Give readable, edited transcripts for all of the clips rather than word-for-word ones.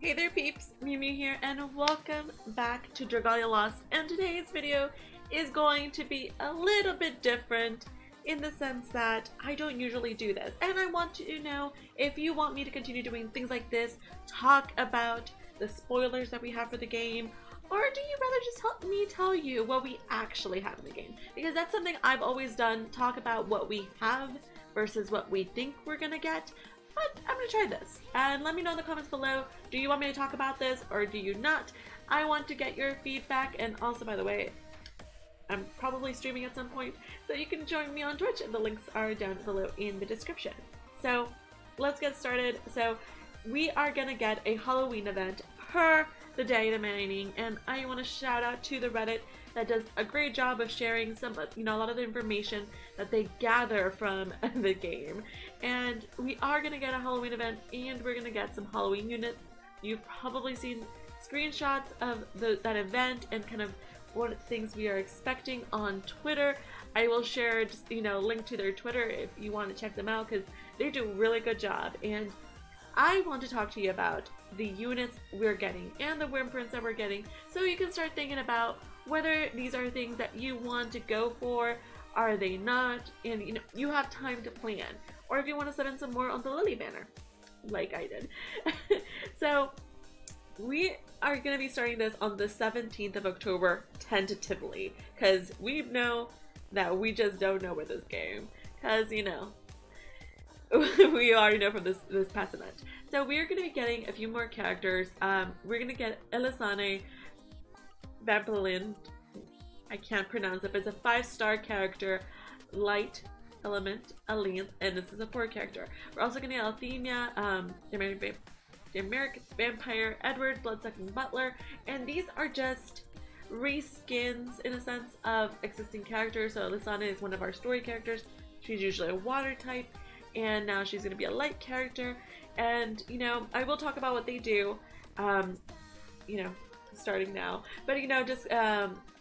Hey there peeps, mewmew here and welcome back to Dragalia Lost, and today's video is going to be a little bit different in the sense that I don't usually do this, and I want to know if you want me to continue doing things like this, talk about the spoilers that we have for the game, or do you rather just help me tell you what we actually have in the game? Because that's something I've always done, talk about what we have versus what we think we're gonna get. But I'm gonna try this, and let me know in the comments below, do you want me to talk about this or do you not? I want to get your feedback, and also, by the way, I'm probably streaming at some point, so you can join me on Twitch, and the links are down below in the description. So let's get started. So we are gonna get a Halloween event per the Datamine, and I want to shout out to the Reddit that does a great job of sharing some, a lot of the information that they gather from the game. And we are gonna get a Halloween event, and we're gonna get some Halloween units. You've probably seen screenshots of that event and kind of what things we are expecting on Twitter. I will share just link to their Twitter if you want to check them out, because they do a really good job. And I want to talk to you about the units we're getting and the whimprints that we're getting, so you can start thinking about whether these are things that you want to go for, are they not, and you have time to plan, or if you want to set in some more on the Lily banner like I did. So we are going to be starting this on the 17th of October tentatively, because we know that we just don't know with this game, because we already know from this past event. So we're going to be getting a few more characters. We're going to get Elisanne, Vampaladyn, I can't pronounce it, but it's a 5-star character, light element, and this is a 4 character. We're also going to get Althemia, Diametric Vampire, Edward, Bloodsucking, Butler, and these are just reskins in a sense of existing characters. So Elisanne is one of our story characters. She's usually a water type, and now she's going to be a light character. And I will talk about what they do starting now, but just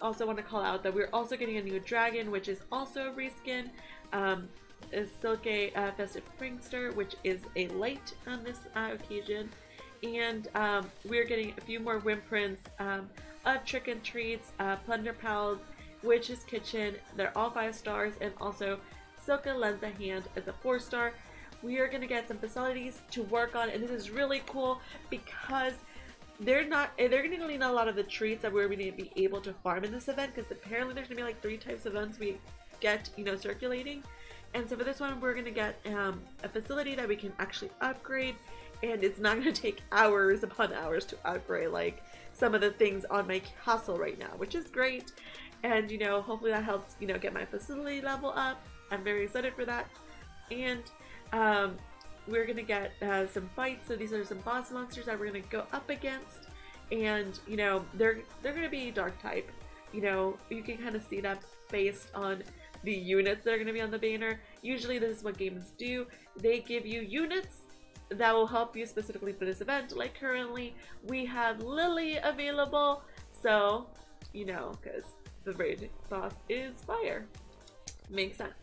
also want to call out that we're also getting a new dragon, which is also a reskin, a Silke Festive Prankster, which is a light on this occasion, and we're getting a few more whimprints of Trick and Treats, Plunder Pals, Witch's Kitchen. They're all 5 stars, and also Silke Lends a Hand is a 4-star. We are going to get some facilities to work on, and this is really cool because they're going to need a lot of the treats that we're going to be able to farm in this event, because apparently there's going to be like 3 types of events we get circulating. And so for this one we're going to get a facility that we can actually upgrade, and it's not going to take hours upon hours to upgrade like some of the things on my castle right now, which is great. And hopefully that helps get my facility level up. I'm very excited for that. And we're gonna get some fights. So these are some boss monsters that we're gonna go up against, and they're gonna be dark type. You can kind of see that based on the units that are gonna be on the banner. Usually this is what games do. They give you units that will help you specifically for this event. Like currently we have Lily available, so because the raid boss is fire. Makes sense.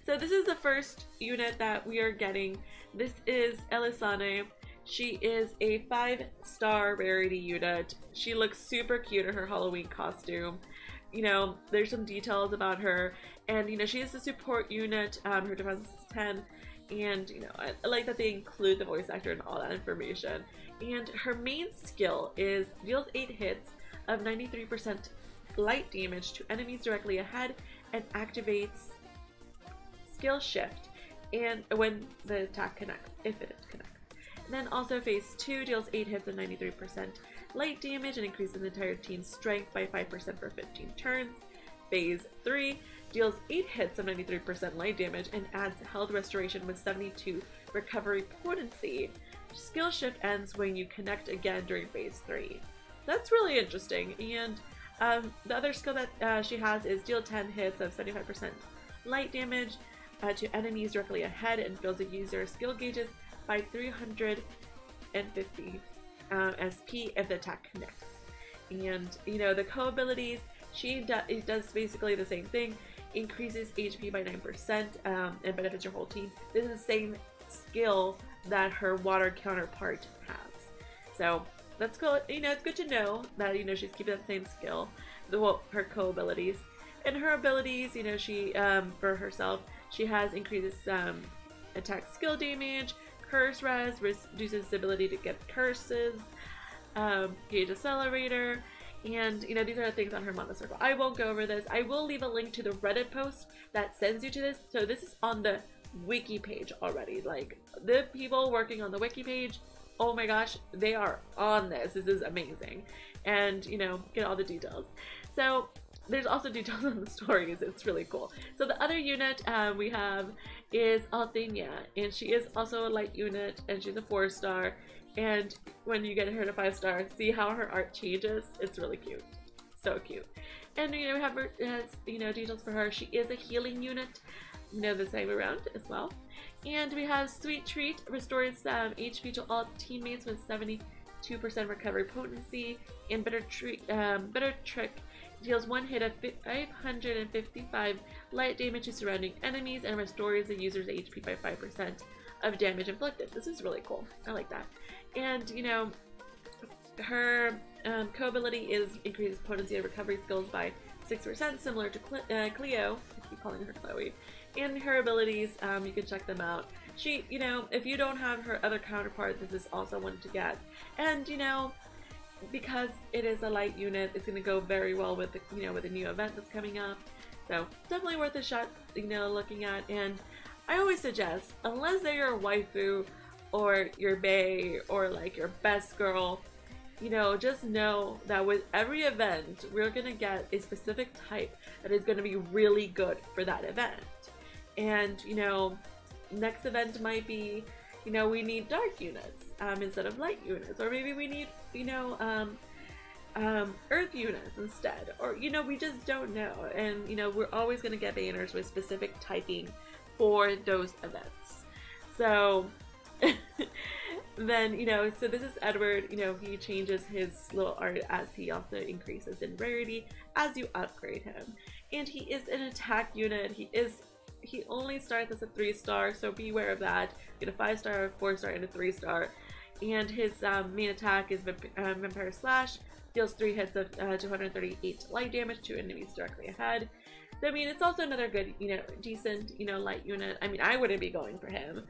So this is the first unit that we are getting. This is Elisanne. She is a 5-star Verity unit. She looks super cute in her Halloween costume. There's some details about her, and she is a support unit. Her defense is 10, and I like that they include the voice actor and all that information. And her main skill is deals 8 hits of 93% light damage to enemies directly ahead, and activates skill shift and when the attack connects, if it connects. And then also phase 2 deals 8 hits and 93% light damage and increases the entire team's strength by 5% for 15 turns. Phase 3 deals 8 hits and 93% light damage and adds health restoration with 72 recovery potency. Skill shift ends when you connect again during phase 3. That's really interesting. And the other skill that she has is deal 10 hits of 75% light damage to enemies directly ahead, and fills the user's skill gauges by 350 SP if the attack connects. And the co-abilities, it does basically the same thing. Increases HP by 9% and benefits your whole team. This is the same skill that her water counterpart has. So that's cool. You know, it's good to know that, you know, she's keeping that same skill, her co-abilities. And her abilities, you know, she, for herself, she has increases attack skill damage, curse res, reduces the ability to get curses, gauge accelerator, and, you know, these are the things on her mana circle. I won't go over this. I will leave a link to the Reddit post that sends you to this. So this is on the wiki page already. Like, the people working on the wiki page, oh my gosh, they are on this. This is amazing. And, you know, get all the details. So there's also details on the stories. It's really cool. So the other unit we have is Althemia, and she is also a light unit, and she's a 4-star. And when you get her to 5-star, see how her art changes. It's really cute. So cute. And, you know, we have her, you know, details for her. She is a healing unit, you know, the same around as well. And we have Sweet Treat, restores HP to all teammates with 72% recovery potency. And Better Trick deals 1 hit of 555 light damage to surrounding enemies and restores the user's HP by 5% of damage inflicted. This is really cool. I like that. And, you know, her co-ability is increases potency and recovery skills by 6%, similar to Cleo. I keep calling her Chloe. And her abilities, you can check them out. She, you know, if you don't have her other counterpart, this is also one to get. And, you know, because it is a light unit, it's going to go very well with the, you know, with the new event that's coming up. So definitely worth a shot, you know, looking at. And I always suggest, unless they're your waifu or your bae or like your best girl, you know, just know that with every event, we're going to get a specific type that is going to be really good for that event. And, you know, next event might be, you know, we need dark units instead of light units, or maybe we need, you know, earth units instead, or, you know, we just don't know. And, you know, we're always going to get banners with specific typing for those events. So then, you know, so this is Edward. You know, he changes his little art as he also increases in rarity as you upgrade him. And he is an attack unit. He only starts as a 3-star, so beware of that. Get a 5-star, a 4-star, and a 3-star. And his main attack is Vampire Slash. Deals 3 hits of 238 light damage to enemies directly ahead. So, I mean, it's also another good, you know, decent, you know, light unit. I mean, I wouldn't be going for him.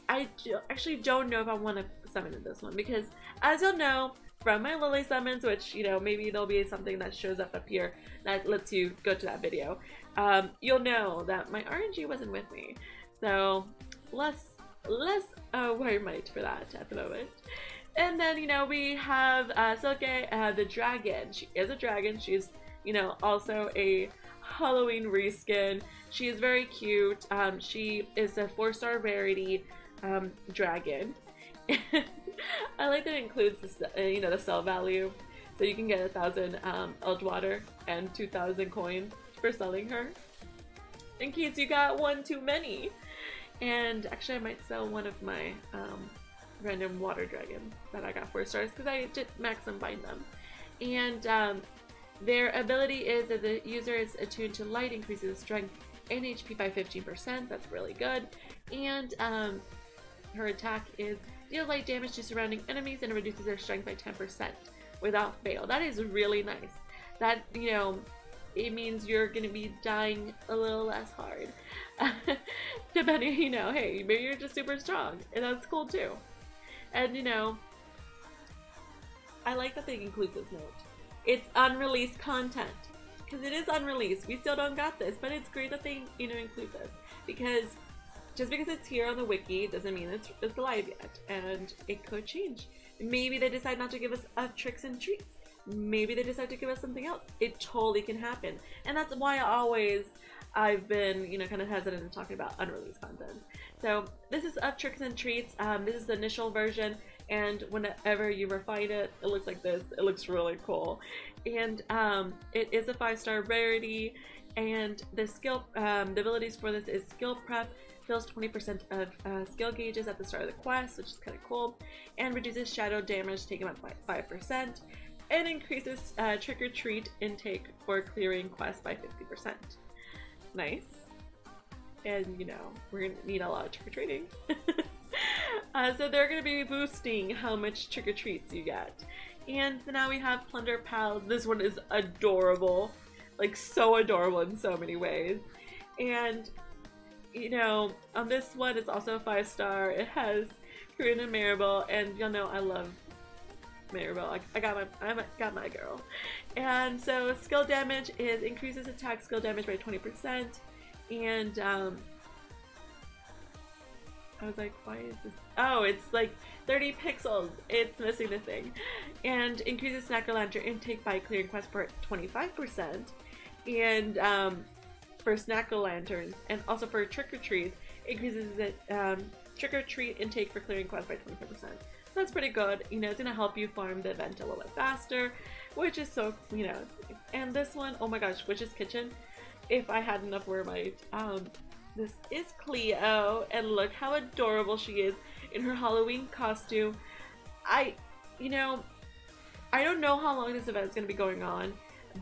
I actually don't know if I want to summon in this one, because as you'll know from my Lily summons, which, you know, maybe there'll be something that shows up here that lets you go to that video, you'll know that my RNG wasn't with me. So less Wire Might for that at the moment. And then, you know, we have Silke, the dragon. She is a dragon. She's, you know, also a Halloween reskin. She is very cute. She is a 4-star Verity dragon. I like that it includes the, you know, the sell value, so you can get 1,000 Elgewater and 2,000 coins for selling her, in case you got one too many. And actually, I might sell one of my random water dragons that I got 4 stars, because I did max and bind them. And their ability is that the user is attuned to light, increases strength and HP by 15%. That's really good. And her attack is deal light damage to surrounding enemies and reduces their strength by 10% without fail. That is really nice. That, you know, it means you're gonna be dying a little less hard. Depending, you know, hey, maybe you're just super strong, and that's cool too. And, you know, I like that they include this note. It's unreleased content, because it is unreleased. We still don't got this, but it's great that they, you know, include this, because just because it's here on the wiki doesn't mean it's live yet, and it could change. Maybe they decide not to give us tricks and treats. Maybe they decide to give us something else. It totally can happen, and that's why I've been, you know, kind of hesitant in talking about unreleased content. So this is tricks and treats. This is the initial version, and whenever you refine it, it looks like this. It looks really cool, and it is a 5-star rarity. And the skill, the abilities for this is skill prep. Fills 20% of skill gauges at the start of the quest, which is kind of cool, and reduces shadow damage taken up by 5%, and increases trick or treat intake for clearing quests by 50%. Nice. And, you know, we're gonna need a lot of trick or treating. So they're going to be boosting how much trick-or-treats you get. And now we have Plunder Pals. This one is adorable. Like, so adorable in so many ways. And, you know, on this one, it's also a 5-star. It has Korean and Maribel, and you'll know I love Maribel. I got my girl. And so skill damage is increases attack skill damage by 20%. And, I was like, why is this? Oh, it's like 30 pixels. It's missing the thing. And increases Snacker Lantern intake by clearing quest for 25%. And for Snacker Lanterns, and also for Trick-or-Treat, increases the Trick-or-Treat intake for clearing quest by 25%. So that's pretty good. You know, it's gonna help you farm the event a little bit faster, which is so, you know. And this one, oh my gosh, Witch's Kitchen. If I had enough Wormite, this is Cleo, and look how adorable she is in her Halloween costume. You know, I don't know how long this event is going to be going on,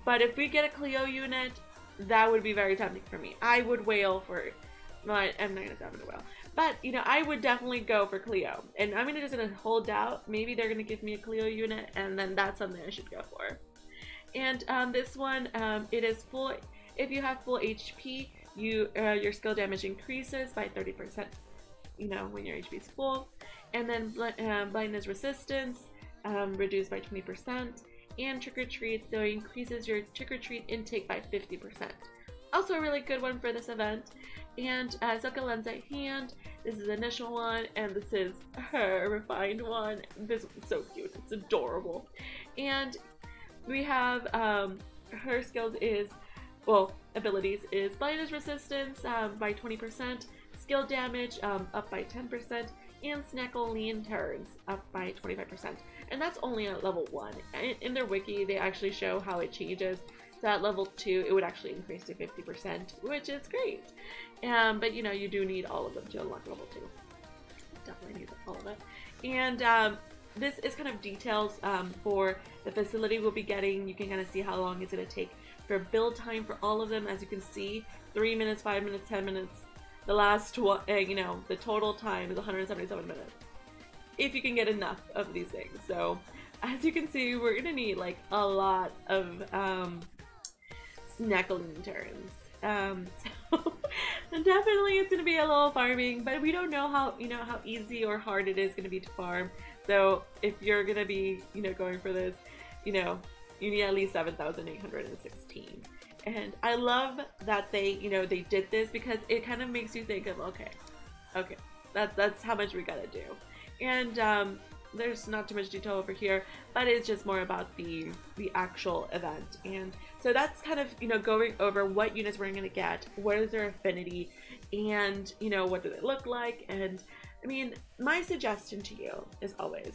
but if we get a Cleo unit, that would be very tempting for me. I would wail for it. No, I'm not going to summon a whale. But, you know, I would definitely go for Cleo. And I'm just going to hold out. Maybe they're going to give me a Cleo unit, and then that's something I should go for. And this one, it is full. If you have full HP, your skill damage increases by 30%, you know, when your HP is full. And then blindness resistance reduced by 20%, and trick-or-treat, so it increases your trick-or-treat intake by 50%. Also a really good one for this event. And Soka Lensa Hand, this is the initial one, and this is her refined one. This one's so cute, it's adorable. And we have her skills is, well, abilities is blindness resistance by 20%, skill damage up by 10%, and Snackle Lanterns up by 25%. And that's only at level 1. In their wiki, they actually show how it changes. So at level 2, it would actually increase to 50%, which is great. But you know, you do need all of them to unlock level 2. Definitely need all of it. And this is kind of details for the facility we'll be getting. You can kind of see how long it's going to take for build time for all of them. As you can see, 3 minutes, 5 minutes, 10 minutes. The last one, you know, the total time is 177 minutes. If you can get enough of these things. So, as you can see, we're gonna need like a lot of Snackle Lanterns. So definitely it's gonna be a little farming, but we don't know how, you know, how easy or hard it is gonna be to farm. So if you're gonna be, you know, going for this, you know, you need at least 7,816. And I love that they, you know, they did this because it kind of makes you think of, okay, that's how much we gotta do. And there's not too much detail over here, but it's just more about the actual event. And so that's kind of, you know, going over what units we're gonna get, what is their affinity, and, you know, what do they look like. And I mean, my suggestion to you is always,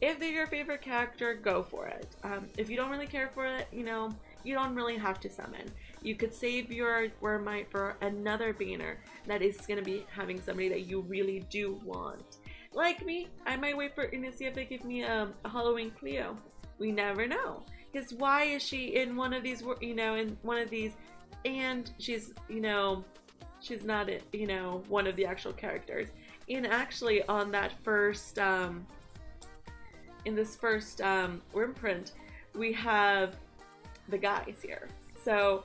if they're your favorite character, go for it. If you don't really care for it, you know, you don't really have to summon. You could save your Wormite for another banner that is going to be having somebody that you really do want. Like me, I might wait for to see if they give me a Halloween Cleo. We never know. Because why is she in one of these, you know, in one of these, and she's, you know, she's not, you know, one of the actual characters. And actually on that first, in this first worm print, we have the guys here. So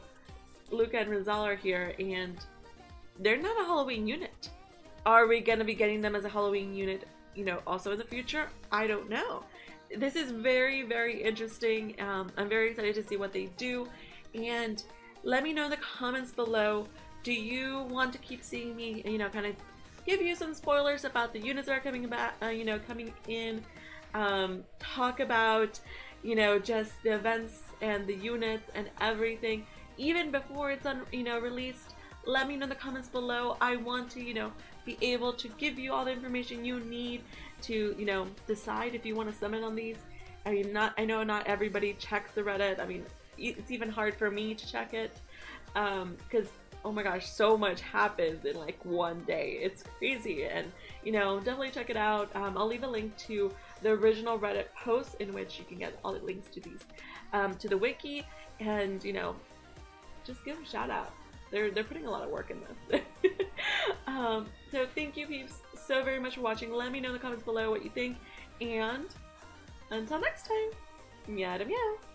Luca and Rizal are here, and they're not a Halloween unit. Are we gonna be getting them as a Halloween unit, you know, also in the future? I don't know. This is very, very interesting. I'm very excited to see what they do, and let me know in the comments below. Do you want to keep seeing me, you know, kind of give you some spoilers about the units that are coming about, you know, coming in, talk about, you know, just the events and the units and everything, even before it's you know, released? Let me know in the comments below. I want to, you know, be able to give you all the information you need to, you know, decide if you want to summon on these. I mean, I know not everybody checks the Reddit. I mean, it's even hard for me to check it, because oh my gosh, so much happens in like one day. It's crazy. And, you know, definitely check it out. I'll leave a link to the original Reddit post in which you can get all the links to these, to the wiki, and, you know, just give them a shout out. They're putting a lot of work in this. So thank you peeps so very much for watching. Let me know in the comments below what you think, and until next time, meow meow.